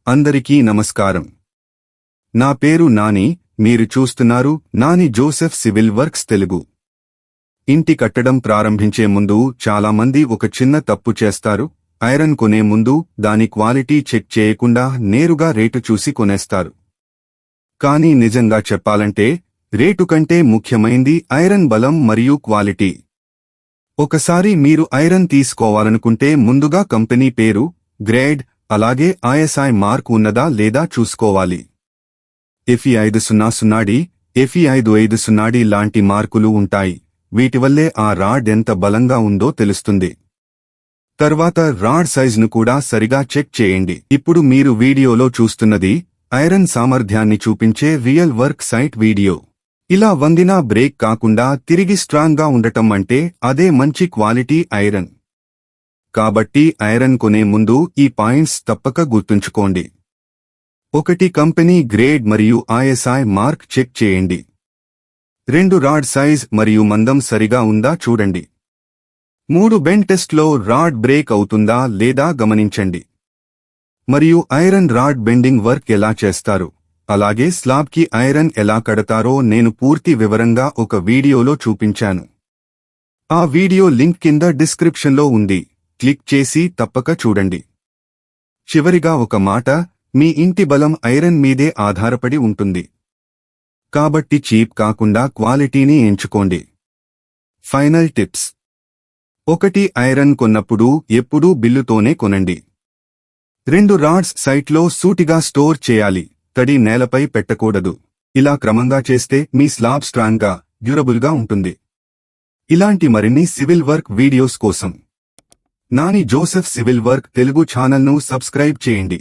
అందరికీ నమస్కారం. నా పేరు నాని. మీరు చూస్తున్నారు Nani Joseph civil works Telugu. ఇంటి కట్టడం ప్రారంభించే ముందు చాలామంది ఒక చిన్న తప్పు చేస్తారు. ఐరన్ కొనే ముందు దాని క్వాలిటీ చెక్ చేయకుండా నేరుగా రేటు చూసి కొనేస్తారు. కానీ నిజంగా చెప్పాలంటే రేటు కంటే ముఖ్యమైంది ఐరన్ బలం మరియు క్వాలిటీ. ఒకసారి మీరు ఐరన్ తీసుకోవాలనుకుంటే ముందుగా కంపెనీ పేరు, గ్రేడ్, అలాగే ISI మార్క్ ఉన్నదా లేదా చూసుకోవాలి. FE 500D, FE 550D లాంటి మార్కులు ఉంటాయి. వీటివల్లే ఆ రాడ్ ఎంత బలంగా ఉందో తెలుస్తుంది. తర్వాత రాడ్ సైజును కూడా సరిగా చెక్ చేయండి. ఇప్పుడు మీరు వీడియోలో చూస్తున్నది ఐరన్ సామర్థ్యాన్ని చూపించే రియల్ వర్క్ సైట్ వీడియో. ఇలా వందినా బ్రేక్ కాకుండా తిరిగి స్ట్రాంగ్ గా ఉండటం అంటే అదే మంచి క్వాలిటీ ఐరన్. కాబట్టి ఐరన్ కొనే ముందు ఈ పాయింట్స్ తప్పక గుర్తుంచుకోండి. 1. కంపెనీ గ్రేడ్ మరియు ISI మార్క్ చెక్ చేయండి. 2. రాడ్ సైజ్ మరియు మందం సరిగా ఉందా చూడండి. 3. బెండ్ టెస్ట్లో రాడ్ బ్రేక్ అవుతుందా లేదా గమనించండి. మరియు ఐరన్ రాడ్ బెండింగ్ వర్క్ ఎలా చేస్తారు, అలాగే స్లాబ్కి ఐరన్ ఎలా కడతారో నేను పూర్తి వివరంగా ఒక వీడియోలో చూపించాను. ఆ వీడియో లింక్ కింద డిస్క్రిప్షన్లో ఉంది. క్లిక్ చేసి తప్పక చూడండి. చివరిగా ఒక మాట, మీ ఇంటి బలం ఐరన్ మీదే ఆధారపడి ఉంటుంది. కాబట్టి చీప్ కాకుండా క్వాలిటీని ఎంచుకోండి. Final tips. 1. ఐరన్ కొన్నప్పుడు ఎప్పుడూ బిల్లుతోనే కొనండి. 2. రాడ్స్ సైట్లో సూటిగా స్టోర్ చేయాలి, తడి నేలపై పెట్టకూడదు. ఇలా క్రమంగా చేస్తే మీ స్లాబ్ స్ట్రాంగ్గా, డ్యూరబుల్గా ఉంటుంది. ఇలాంటి మరిన్ని సివిల్ వర్క్ వీడియోస్ కోసం Nani Joseph civil work Telugu ఛానల్ను సబ్స్క్రైబ్ చేయండి.